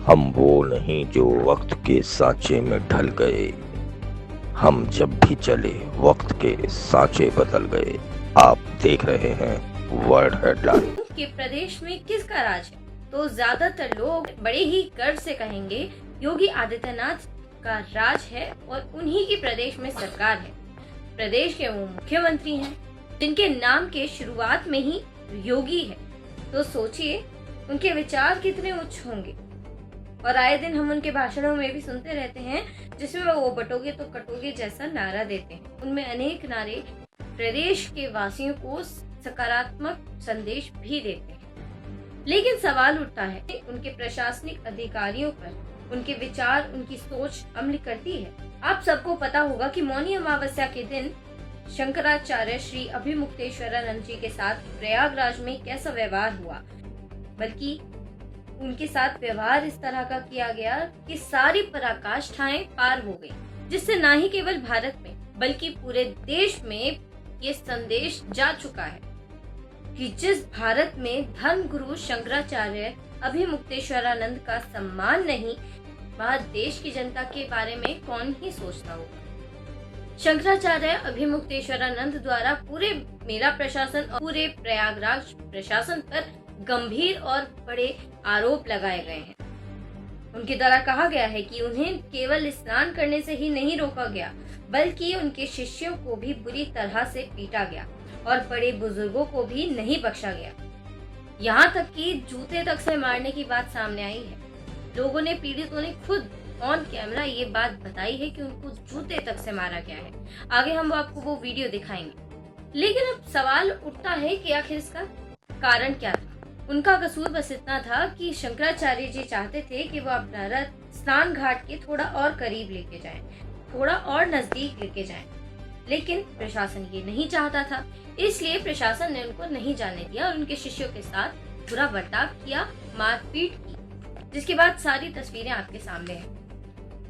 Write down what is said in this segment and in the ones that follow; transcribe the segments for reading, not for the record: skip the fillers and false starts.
हम वो नहीं जो वक्त के सांचे में ढल गए, हम जब भी चले वक्त के सांचे बदल गए। आप देख रहे हैं वर्ल्ड हेडलाइन। कि प्रदेश में किसका राज है, तो ज्यादातर लोग बड़े ही गर्व से कहेंगे योगी आदित्यनाथ का राज है और उन्हीं की प्रदेश में सरकार है। प्रदेश के वो मुख्यमंत्री हैं जिनके नाम के शुरुआत में ही योगी है, तो सोचिए उनके विचार कितने उच्च होंगे। और आए दिन हम उनके भाषणों में भी सुनते रहते हैं जिसमें वो बटोगे तो कटोगे जैसा नारा देते हैं। उनमें अनेक नारे प्रदेश के वासियों को सकारात्मक संदेश भी देते हैं। लेकिन सवाल उठता है उनके प्रशासनिक अधिकारियों पर उनके विचार, उनकी सोच अमल करती है। आप सबको पता होगा कि मौनी अमावस्या के दिन शंकराचार्य श्री अभिमुक्तेश्वरानंद जी के साथ प्रयागराज में कैसा व्यवहार हुआ, बल्कि उनके साथ व्यवहार इस तरह का किया गया कि सारी पराकाष्ठाएं पार हो गई, जिससे न ही केवल भारत में बल्कि पूरे देश में ये संदेश जा चुका है कि जिस भारत में धर्म गुरु शंकराचार्य अभिमुक्तेश्वरानंद का सम्मान नहीं, वह देश की जनता के बारे में कौन ही सोचता होगा। शंकराचार्य अभिमुक्तेश्वरानंद द्वारा पूरे मेला प्रशासन और पूरे प्रयागराज प्रशासन पर गंभीर और बड़े आरोप लगाए गए हैं। उनके द्वारा कहा गया है कि उन्हें केवल स्नान करने से ही नहीं रोका गया, बल्कि उनके शिष्यों को भी बुरी तरह से पीटा गया और बड़े बुजुर्गों को भी नहीं बख्शा गया। यहाँ तक कि जूते तक से मारने की बात सामने आई है। लोगों ने, पीड़ितों ने खुद ऑन कैमरा ये बात बताई है कि उनको जूते तक से मारा गया है। आगे हम आपको वो वीडियो दिखाएंगे। लेकिन अब सवाल उठता है कि आखिर इसका कारण क्या था। उनका कसूर बस इतना था कि शंकराचार्य जी चाहते थे कि वो अपना रथ स्नान घाट के थोड़ा और करीब लेके जाएं, थोड़ा और नजदीक लेके जाएं। लेकिन प्रशासन ये नहीं चाहता था, इसलिए प्रशासन ने उनको नहीं जाने दिया और उनके शिष्यों के साथ बुरा बर्ताव किया, मारपीट की, जिसके बाद सारी तस्वीरें आपके सामने हैं।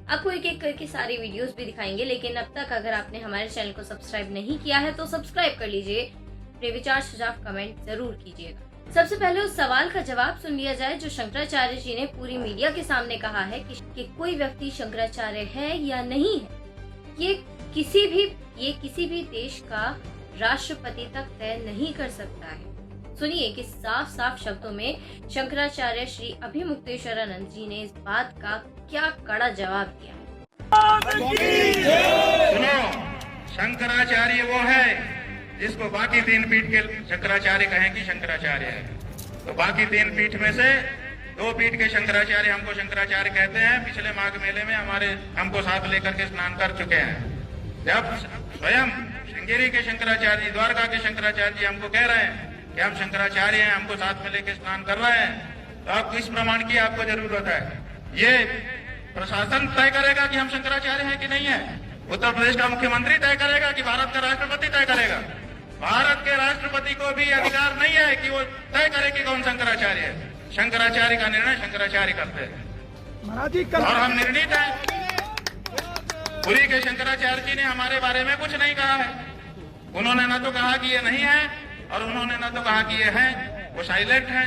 आपको एक एक करके सारी वीडियोस भी दिखाएंगे, लेकिन अब तक अगर आपने हमारे चैनल को सब्सक्राइब नहीं किया है तो सब्सक्राइब कर लीजिए। अपने विचार सुझाव कमेंट जरूर कीजिएगा। सबसे पहले उस सवाल का जवाब सुन लिया जाए जो शंकराचार्य जी ने पूरी मीडिया के सामने कहा है कि कोई व्यक्ति शंकराचार्य है या नहीं है, ये किसी भी देश का राष्ट्रपति तक तय नहीं कर सकता है। सुनिए कि साफ साफ शब्दों में शंकराचार्य श्री अभिमुक्तेश्वरानंद जी ने इस बात का क्या कड़ा जवाब दिया है। सुनो, शंकराचार्य वो है जिसको बाकी 3 पीठ के शंकराचार्य कहें कि शंकराचार्य है, तो बाकी 3 पीठ में से 2 पीठ के शंकराचार्य हमको शंकराचार्य कहते हैं। पिछले माघ मेले में हमको साथ लेकर के स्नान कर चुके हैं। जब स्वयं श्रृंगेरी के शंकराचार्य, द्वारका के शंकराचार्य जी हमको कह रहे हैं कि हम शंकराचार्य हैं, हमको साथ में लेकर स्नान कर रहे हैं, तो आपको इस प्रमाण की आपको जरूरत है। ये प्रशासन तय करेगा कि हम शंकराचार्य हैं कि नहीं है। उत्तर प्रदेश का मुख्यमंत्री तय करेगा कि भारत का राष्ट्रपति तय करेगा। भारत के राष्ट्रपति को भी अधिकार नहीं है कि वो तय करे कि कौन शंकराचार्य है। शंकराचार्य का निर्णय शंकराचार्य करते हैं और हम निर्णित हैं। पुरी के शंकराचार्य जी ने हमारे बारे में कुछ नहीं कहा है। उन्होंने न तो कहा कि ये नहीं है और उन्होंने न तो कहा कि ये है, वो साइलेंट है।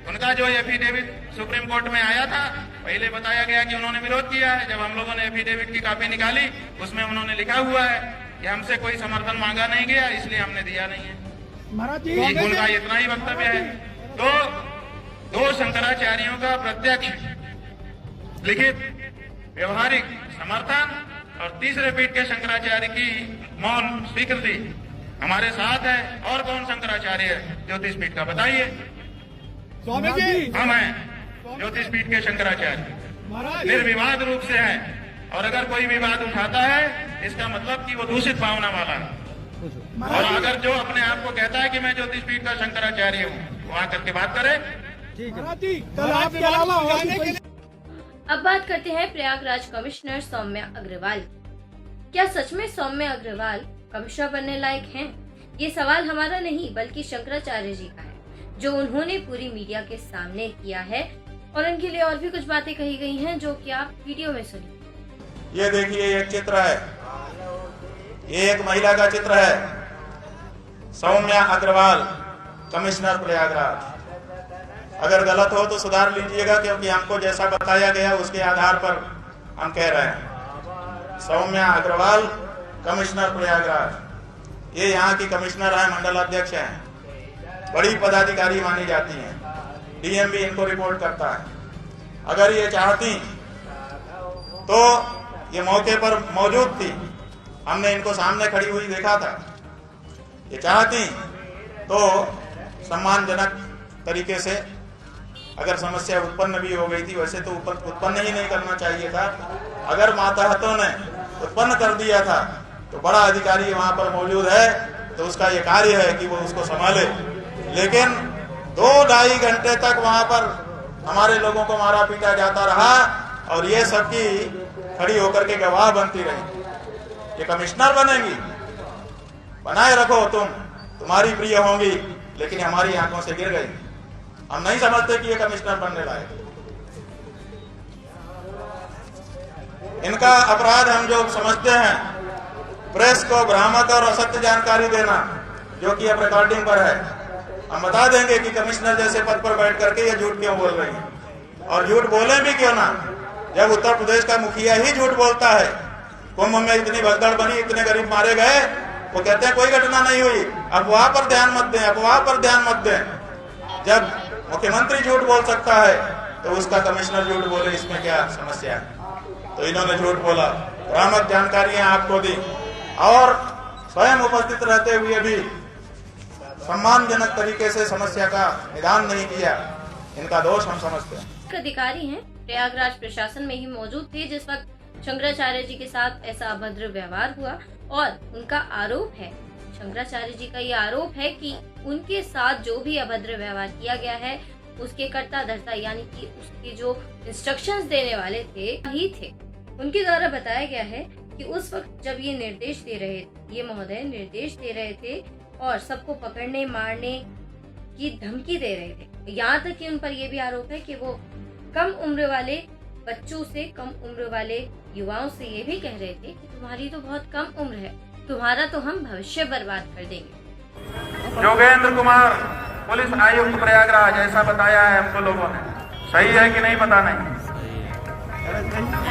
उनका जो एफिडेविट सुप्रीम कोर्ट में आया था, पहले बताया गया कि उन्होंने विरोध किया है। जब हम लोगों ने एफिडेविट की कॉपी निकाली, उसमें उन्होंने लिखा हुआ है कि हमसे कोई समर्थन मांगा नहीं गया, इसलिए हमने दिया नहीं है। उनका इतना ही वक्तव्य है। तो 2 शंकराचार्यों का प्रत्यक्ष लिखित व्यवहारिक समर्थन और तीसरे पीठ के शंकराचार्य की मौन स्वीकृति हमारे साथ है। और कौन शंकराचार्य है ज्योतिष पीठ का, बताइए। स्वामी जी, हम हैं ज्योतिष पीठ के शंकराचार्य, निर्विवाद रूप से है। और अगर कोई विवाद उठाता है, इसका मतलब कि वो दूषित भावना वाला है। और अगर जो अपने आप को कहता है कि मैं ज्योतिष पीठ का शंकराचार्य हूँ, वो आकर के बात करे। अब बात करते हैं प्रयागराज कमिश्नर सौम्या अग्रवाल की। क्या सच में सौम्या अग्रवाल कमिश्नर बनने लायक हैं? ये सवाल हमारा नहीं बल्कि शंकराचार्य जी का है, जो उन्होंने पूरी मीडिया के सामने किया है। और इनके लिए और भी कुछ बातें कही गई हैं जो कि आप वीडियो में सुनिए। ये देखिए, एक चित्र है, ये एक महिला का चित्र है, सौम्या अग्रवाल, कमिश्नर प्रयागराज। अगर गलत हो तो सुधार लीजिएगा, क्योंकि हमको जैसा बताया गया उसके आधार पर हम कह रहे हैं। सौम्या अग्रवाल, कमिश्नर प्रयागराज, ये यहाँ की कमिश्नर है, मंडल अध्यक्ष हैं, बड़ी पदाधिकारी मानी जाती हैं। डीएम भी इनको रिपोर्ट करता है। अगर ये चाहती तो ये मौके पर मौजूद थी, हमने इनको सामने खड़ी हुई देखा था। ये चाहती तो सम्मानजनक तरीके से, अगर समस्या उत्पन्न भी हो गई थी, वैसे तो उत्पन्न ही नहीं करना चाहिए था। अगर मातहतों ने उत्पन्न कर दिया था तो बड़ा अधिकारी वहां पर मौजूद है, तो उसका ये कार्य है कि वो उसको संभाले। लेकिन 2-2.5 घंटे तक वहां पर हमारे लोगों को मारा पीटा जाता रहा और ये सबकी खड़ी होकर के गवाह बनती रही। ये कमिश्नर बनेंगी, बनाए रखो, तुम्हारी प्रिय होंगी, लेकिन हमारी आंखों से गिर गई। हम नहीं समझते कि ये कमिश्नर बनने लायक। इनका अपराध हम जो समझते हैं, प्रेस को भ्रामक और असत्य जानकारी देना, जो कि अब रिकॉर्डिंग पर है। हम बता देंगे कि कमिश्नर जैसे पद पर बैठ करके ये झूठ क्यों बोल रही है, और झूठ बोले भी क्यों ना, जब उत्तर प्रदेश का मुखिया ही झूठ बोलता है। कुंभ में इतनी भगदड़ बनी, इतने गरीब मारे गए, वो कहते हैं कोई घटना नहीं हुई। अफवाह पर ध्यान मत दें, अफवाह पर ध्यान मत दें। जब मुख्यमंत्री झूठ बोल सकता है तो उसका कमिश्नर झूठ बोले, इसमें क्या समस्या है? तो इन्होंने झूठ बोला, भ्रामक जानकारियां आपको दी और स्वयं उपस्थित रहते हुए भी सम्मानजनक तरीके से समस्या का निदान नहीं किया। इनका दोष हम समझते हैं। अधिकारी हैं, प्रयागराज प्रशासन में ही मौजूद थे जिस वक्त शंकराचार्य जी के साथ ऐसा अभद्र व्यवहार हुआ, और उनका आरोप है, शंकराचार्य जी का ये आरोप है कि उनके साथ जो भी अभद्र व्यवहार किया गया है उसके कर्ता धर्ता यानी कि उसके जो इंस्ट्रक्शंस देने वाले थे ही थे। उनके द्वारा बताया गया है कि उस वक्त जब ये निर्देश दे रहे, ये महोदय निर्देश दे रहे थे और सबको पकड़ने मारने की धमकी दे रहे थे। यहाँ तक कि उन पर यह भी आरोप है कि वो कम उम्र वाले बच्चों से, कम उम्र वाले युवाओं से ये भी कह रहे थे कि तुम्हारी तो बहुत कम उम्र है, तुम्हारा तो हम भविष्य बर्बाद कर देंगे। योगेंद्र कुमार, पुलिस आयुक्त प्रयागराज, ऐसा बताया है हमको लोगों ने। सही है कि नहीं पता नहीं।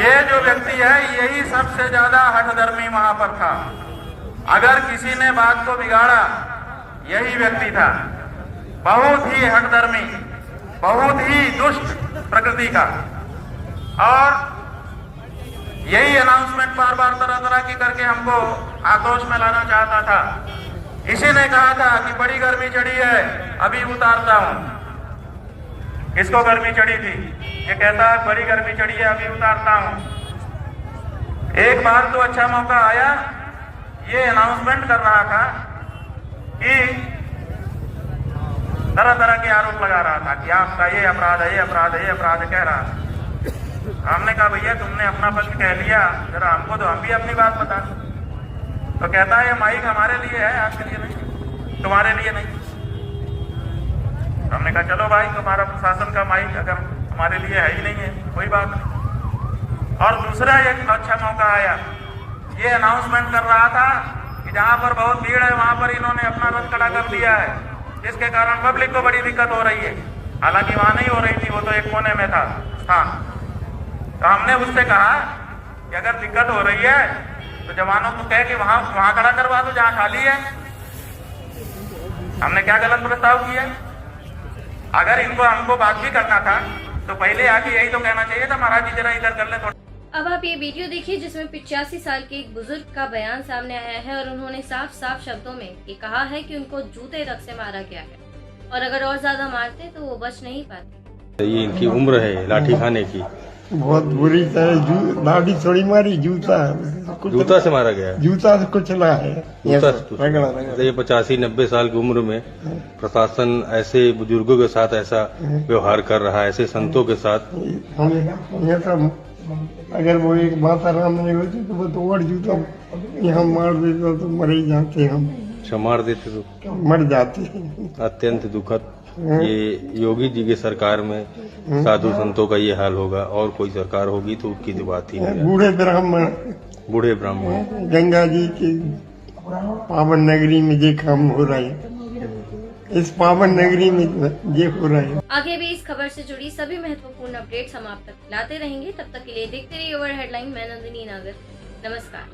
ये जो व्यक्ति है यही सबसे ज्यादा हठधर्मी वहां पर था। अगर किसी ने बात को बिगाड़ा यही व्यक्ति था। बहुत ही हठधर्मी, बहुत ही दुष्ट प्रकृति का, और यही अनाउंसमेंट बार बार तरह तरह की करके हमको आक्रोश में लाना चाहता था। इसी ने कहा था कि बड़ी गर्मी चढ़ी है, अभी उतारता हूं। किसको गर्मी चढ़ी थी? ये कहता है बड़ी गर्मी चढ़ी है, अभी उतारता हूं। एक बार तो अच्छा मौका आया, ये अनाउंसमेंट कर रहा था कि तरह तरह के आरोप लगा रहा था कि आपका ये अपराध है, ये अपराध है, ये अपराध कह रहा था। हमने कहा भैया तुमने अपना पक्ष कह लिया, जरा हमको तो हम भी अपनी बात बता। तो कहता है ये माइक हमारे लिए है, आपके लिए नहीं, तुम्हारे लिए नहीं। हमने कहा चलो भाई, तुम्हारा प्रशासन का माइक अगर हमारे लिए है ही नहीं है, कोई बात नहीं। और दूसरा एक अच्छा मौका आया, ये अनाउंसमेंट कर रहा था कि जहां पर बहुत भीड़ है वहां पर इन्होंने अपना रथ खड़ा कर दिया है, जिसके कारण पब्लिक को बड़ी दिक्कत हो रही है। हालांकि वहां नहीं हो रही थी, वो तो एक कोने में था। तो हमने उससे कहा कि अगर दिक्कत हो रही है तो जवानों को कह के वहां खड़ा करवा दो जहां खाली है। हमने क्या गलत प्रस्ताव किया? अगर इनको हमको बात भी करना था तो पहले आके यही तो कहना चाहिए था, महाराज जी जरा इधर कर ले थोड़ा। अब आप ये वीडियो देखिए जिसमें 85 साल के एक बुजुर्ग का बयान सामने आया है, और उन्होंने साफ साफ शब्दों में ये कहा है कि उनको जूते तक से मारा गया है, और अगर और ज्यादा मारते तो वो बच नहीं पाते। ये इनकी उम्र है लाठी खाने की। बहुत बुरी तरह दाढ़ी थोड़ी मारी, जूता से मारा गया, जूता से कुचला है। जूता से ये 85-90 साल की उम्र में प्रशासन ऐसे बुजुर्गों के साथ ऐसा व्यवहार कर रहा है, ऐसे संतों के साथ। अगर वो एक माता राम नहीं होती तो वो तो और जूता यहाँ मार देता तो मर ही जाते, हम मार देते तो मर जाते। अत्यंत दुखद। ये योगी जी की सरकार में साधु संतों का ये हाल होगा, और कोई सरकार होगी तो उसकी तो बात ही नहीं। बूढ़े ब्राह्मण गंगा जी की पावन नगरी में ये काम हो रहा है। इस पावन नगरी में ये हो रहा है। आगे भी इस खबर से जुड़ी सभी महत्वपूर्ण अपडेट्स हम आप तक लाते रहेंगे। तब तक के लिए देखते रहिए ओवर हेडलाइन। मैं नंदिनी नागर, नमस्कार।